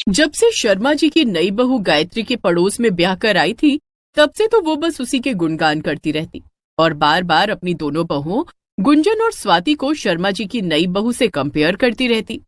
जब से शर्मा जी की नई बहू गायत्री के पड़ोस में ब्याह कर आई थी, तब से तो वो बस उसी के गुणगान करती रहती और बार बार अपनी दोनों बहुओं गुंजन और स्वाति को शर्मा जी की नई बहू से कंपेयर करती रहती।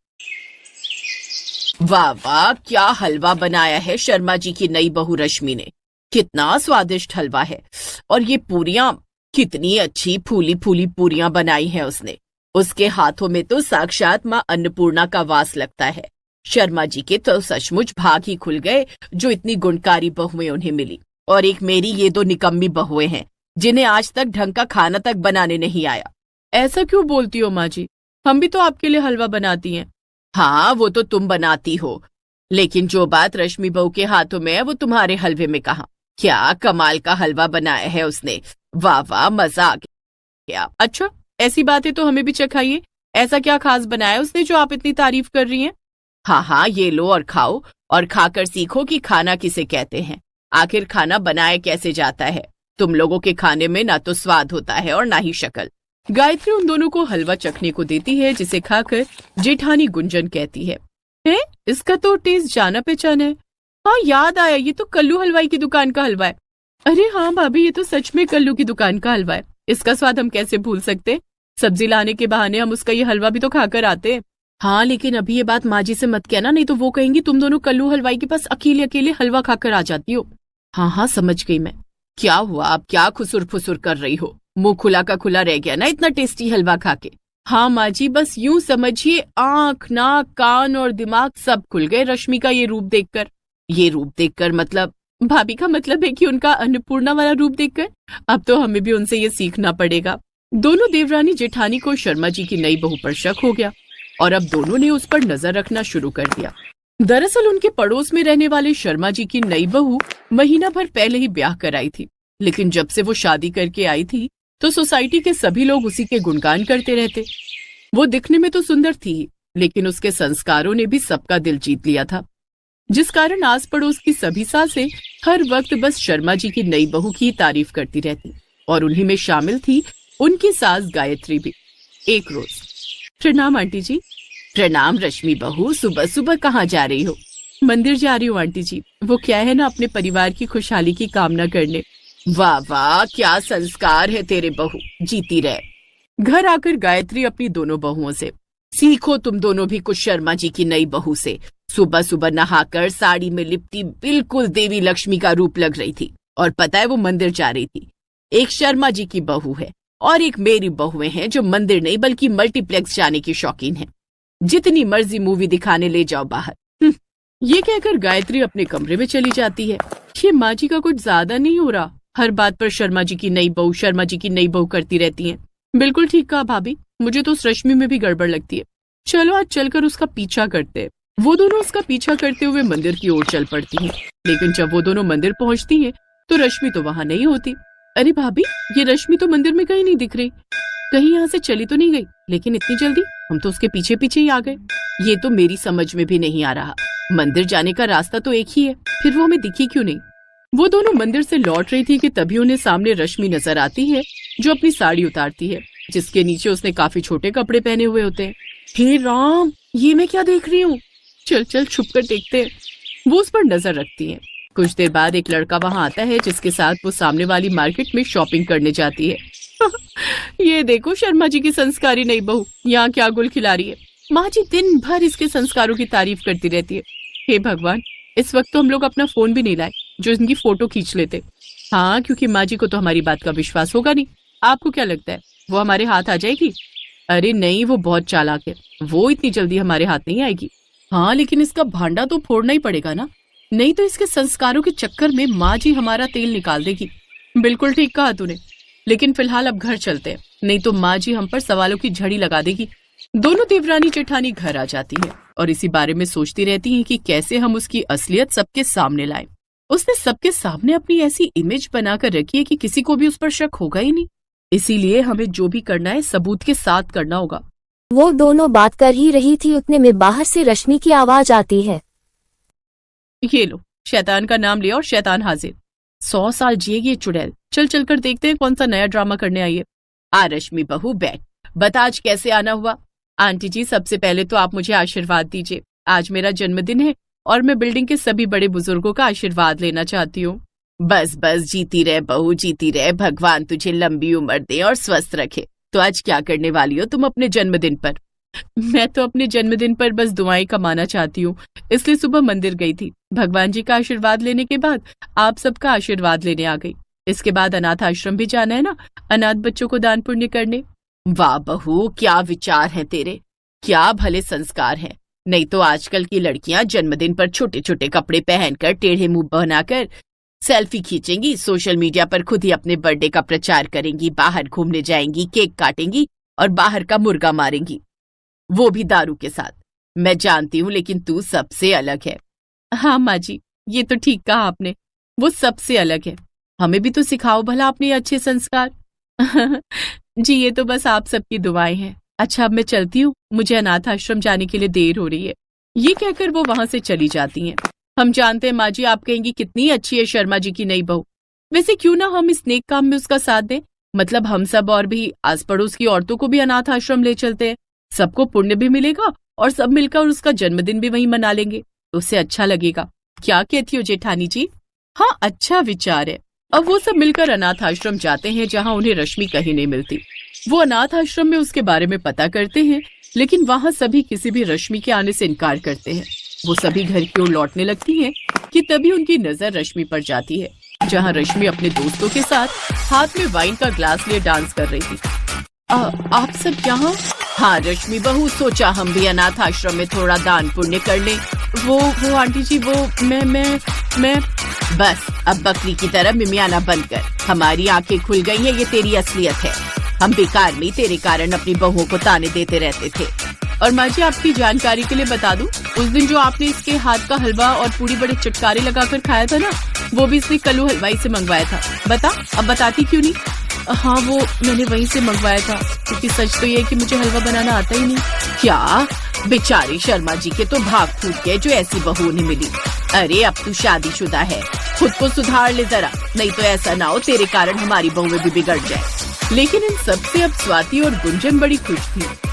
वाह वाह, क्या हलवा बनाया है शर्मा जी की नई बहू रश्मि ने। कितना स्वादिष्ट हलवा है। और ये पूरियां, कितनी अच्छी फूली फूली पूरियां बनाई है उसने। उसके हाथों में तो साक्षात माँ अन्नपूर्णा का वास लगता है। शर्मा जी के तो सचमुच भाग ही खुल गए जो इतनी गुणकारी बहुएं उन्हें मिली। और एक मेरी ये दो निकम्मी बहुएं हैं जिन्हें आज तक ढंग का खाना तक बनाने नहीं आया। ऐसा क्यों बोलती हो माँ जी, हम भी तो आपके लिए हलवा बनाती हैं। हाँ, वो तो तुम बनाती हो, लेकिन जो बात रश्मि बहू के हाथों में है वो तुम्हारे हलवे में कहाँ। क्या कमाल का हलवा बनाया है उसने। वाह वाह, मजा आ गया। अच्छा, ऐसी बातें तो हमें भी चखाइए। ऐसा क्या खास बनाया उसने जो आप इतनी तारीफ कर रही हैं? हाँ हाँ, ये लो और खाओ, और खाकर सीखो कि खाना किसे कहते हैं। आखिर खाना बनाया कैसे जाता है। तुम लोगों के खाने में ना तो स्वाद होता है और ना ही शक्ल। गायत्री उन दोनों को हलवा चखने को देती है, जिसे खाकर जेठानी गुंजन कहती है, इसका तो टेस्ट जाना पहचाना है। हाँ, याद आया, ये तो कल्लू हलवाई की दुकान का हलवा है। अरे हाँ भाभी, ये तो सच में कल्लू की दुकान का हलवा है। इसका स्वाद हम कैसे भूल सकते। सब्जी लाने के बहाने हम उसका ये हलवा भी तो खाकर आते हैं। हाँ, लेकिन अभी ये बात माँ जी से मत कहना, नहीं तो वो कहेंगी तुम दोनों कल्लू हलवाई के पास अकेले अकेले हलवा खाकर आ जाती हो। हाँ हाँ, समझ गई मैं। क्या हुआ, आप क्या खुसुर फुसुर कर रही हो? मुंह खुला का खुला रह गया ना इतना टेस्टी हलवा खा के। हाँ माँ जी, बस यूं समझिए आंख नाक कान और दिमाग सब खुल गए रश्मि का ये रूप देखकर। ये रूप देखकर मतलब? भाभी का मतलब है कि उनका अन्नपूर्णा वाला रूप देखकर। अब तो हमें भी उनसे ये सीखना पड़ेगा। दोनों देवरानी जेठानी को शर्मा जी की नई बहू पर शक हो गया और अब दोनों ने उस पर नजर रखना शुरू कर दिया। दरअसल उनके पड़ोस में रहने वाले शर्मा जी की नई बहू महीना भर पहले ही ब्याह कर आई थी, लेकिन जब से वो शादी करके आई थी तो सोसाइटी के सभी लोग उसी के गुणगान करते रहते। वो दिखने में तो सुंदर थी, लेकिन उसके संस्कारों ने भी सबका दिल जीत लिया था, जिस कारण आस पड़ोस की सभी सासें हर वक्त बस शर्मा जी की नई बहू की तारीफ करती रहती, और उन्हीं में शामिल थी उनकी सास गायत्री भी। एक रोज, प्रणाम आंटी जी। प्रणाम रश्मि बहू, सुबह सुबह कहाँ जा रही हो? मंदिर जा रही हूँ आंटी जी। वो क्या है ना, अपने परिवार की खुशहाली की कामना करने। वाह वाह, क्या संस्कार है तेरे बहू, जीती रहे। घर आकर गायत्री अपनी दोनों बहुओं से, सीखो तुम दोनों भी कुछ शर्मा जी की नई बहू से। सुबह सुबह नहाकर साड़ी में लिपटी बिल्कुल देवी लक्ष्मी का रूप लग रही थी, और पता है वो मंदिर जा रही थी। एक शर्मा जी की बहू है और एक मेरी बहुएं हैं जो मंदिर नहीं बल्कि मल्टीप्लेक्स जाने की शौकीन है। जितनी मर्जी मूवी दिखाने ले जाओ बाहर। ये कहकर गायत्री अपने कमरे में चली जाती है। ये माँ जी का कुछ ज्यादा नहीं हो रहा, हर बात पर शर्मा जी की नई बहू, शर्मा जी की नई बहू करती रहती हैं। बिल्कुल ठीक कहा भाभी, मुझे तो उस रश्मि में भी गड़बड़ लगती है। चलो आज चलकर उसका पीछा करते हैं। वो दोनों उसका पीछा करते हुए मंदिर की ओर चल पड़ती हैं, लेकिन जब वो दोनों मंदिर पहुंचती हैं तो रश्मि तो वहां नहीं होती। अरे भाभी, ये रश्मि तो मंदिर में कहीं नहीं दिख रही। कहीं यहाँ से चली तो नहीं गई? लेकिन इतनी जल्दी, हम तो उसके पीछे पीछे ही आ गए। ये तो मेरी समझ में भी नहीं आ रहा। मंदिर जाने का रास्ता तो एक ही है, फिर वो हमें दिखी क्यों नहीं? वो दोनों मंदिर से लौट रही थी कि तभी उन्हें सामने रश्मि नजर आती है, जो अपनी साड़ी उतारती है, जिसके नीचे उसने काफी छोटे कपड़े पहने हुए होते हैं। हे राम, ये मैं क्या देख रही हूँ? चल चल छुप कर देखते हैं। वो उस पर नजर रखती है। कुछ देर बाद एक लड़का वहां आता है, जिसके साथ वो सामने वाली मार्केट में शॉपिंग करने जाती है। ये देखो शर्मा जी की संस्कारी नई बहू यहाँ क्या गुल खिला रही है। माँ जी दिन भर इसके संस्कारों की तारीफ करती रहती है। हे भगवान, इस वक्त तो हम लोग अपना फोन भी नहीं लाए जो इनकी फोटो खींच लेते। हाँ, क्योंकि माँ जी को तो हमारी बात का विश्वास होगा नहीं। आपको क्या लगता है वो हमारे हाथ आ जाएगी? अरे नहीं, वो बहुत चालाक है, वो इतनी जल्दी हमारे हाथ नहीं आएगी। हाँ, लेकिन इसका भांडा तो फोड़ना ही पड़ेगा ना, नहीं तो इसके संस्कारों के चक्कर में माँ जी हमारा तेल निकाल देगी। बिल्कुल ठीक कहा तूने, लेकिन फिलहाल अब घर चलते हैं, नहीं तो माँ जी हम पर सवालों की झड़ी लगा देगी। दोनों देवरानी जेठानी घर आ जाती है और इसी बारे में सोचती रहती हैं कि कैसे हम उसकी असलियत सबके सामने लाएं। उसने सबके सामने अपनी ऐसी इमेज बनाकर रखी है कि किसी को भी उस पर शक होगा ही नहीं। इसीलिए हमें जो भी करना है सबूत के साथ करना होगा। वो दोनों बात कर ही रही थी, उतने में बाहर से रश्मि की आवाज आती है। ये लो, शैतान का नाम लिया और शैतान हाजिर। 100 साल जिएगी ये चुड़ैल। चल चल कर देखते हैं कौन सा नया ड्रामा करने आई है। आ रश्मि बहू बैठ, बता आज कैसे आना हुआ। आंटी जी, सबसे पहले तो आप मुझे आशीर्वाद दीजिए। आज मेरा जन्मदिन है और मैं बिल्डिंग के सभी बड़े बुजुर्गों का आशीर्वाद लेना चाहती हूँ। बस बस, जीती रहे बहू, जीती रहे। भगवान तुझे लंबी उम्र दे और स्वस्थ रखे। तो आज क्या करने वाली हो तुम अपने जन्मदिन पर? मैं तो अपने जन्मदिन पर बस दुआएं कमाना चाहती हूँ, इसलिए सुबह मंदिर गई थी। भगवान जी का आशीर्वाद लेने के बाद आप सबका आशीर्वाद लेने आ गई। इसके बाद अनाथ आश्रम भी जाना है ना, अनाथ बच्चों को दान पुण्य करने। वाह बहू, क्या विचार हैं तेरे, क्या भले संस्कार हैं। नहीं तो आजकल की लड़कियां जन्मदिन पर छोटे छोटे कपड़े पहनकर टेढ़े मुंह बनाकर सेल्फी खींचेंगी, सोशल मीडिया पर खुद ही अपने बर्थडे का प्रचार करेंगी, बाहर घूमने जाएंगी, केक काटेंगी और बाहर का मुर्गा मारेंगी, वो भी दारू के साथ। मैं जानती हूँ, लेकिन तू सबसे अलग है। हाँ माँ जी, ये तो ठीक कहा आपने, वो सबसे अलग है। हमें भी तो सिखाओ भला अपने अच्छे संस्कार। जी, ये तो बस आप सबकी दुआएं हैं। अच्छा, अब मैं चलती हूँ, मुझे अनाथ आश्रम जाने के लिए देर हो रही है। ये कहकर वो वहां से चली जाती हैं। हम जानते हैं माँ जी, आप कहेंगी कितनी अच्छी है शर्मा जी की नई बहू। वैसे क्यों ना हम इस नेक काम में उसका साथ दें। मतलब हम सब और भी आस पड़ोस की औरतों को भी अनाथ आश्रम ले चलते हैं, सबको पुण्य भी मिलेगा और सब मिलकर उसका जन्मदिन भी वहीं मना लेंगे, तो उससे अच्छा लगेगा। क्या कहती हो जेठानी जी? हाँ, अच्छा विचार है। अब वो सब मिलकर अनाथ आश्रम जाते हैं, जहाँ उन्हें रश्मि कहीं नहीं मिलती। वो अनाथ आश्रम में उसके बारे में पता करते हैं, लेकिन वहाँ सभी किसी भी रश्मि के आने से इनकार करते हैं। वो सभी घर की ओर लौटने लगती हैं कि तभी उनकी नजर रश्मि पर जाती है, जहाँ रश्मि अपने दोस्तों के साथ हाथ में वाइन का ग्लास लिए डांस कर रही थी। आप सब यहाँ? हाँ रश्मि बहू, सोचा हम भी अनाथ आश्रम में थोड़ा दान पुण्य कर लें। वो आंटी जी, वो मैं बस अब बकरी की तरह मिमियाना बंद कर। हमारी आंखें खुल गई हैं, ये तेरी असलियत है। हम बेकार में तेरे कारण अपनी बहुओं को ताने देते रहते थे। और माँ जी, आपकी जानकारी के लिए बता दूं, उस दिन जो आपने इसके हाथ का हलवा और पूरी बड़े चटकारे लगाकर खाया था ना, वो भी इसने कल्लू हलवाई से मंगवाया था। बता, अब बताती क्यों नहीं? हाँ, वो मैंने वहीं से मंगवाया था, क्योंकि सच तो ये है कि मुझे हलवा बनाना आता ही नहीं। क्या? बेचारी शर्मा जी के तो भाग फूट गए जो ऐसी बहू उन्हें मिली। अरे अब तू शादीशुदा है, खुद को सुधार ले जरा, नहीं तो ऐसा ना हो तेरे कारण हमारी बहुएं भी बिगड़ जाए। लेकिन इन सबसे अब स्वाति और गुंजन बड़ी खुश थी।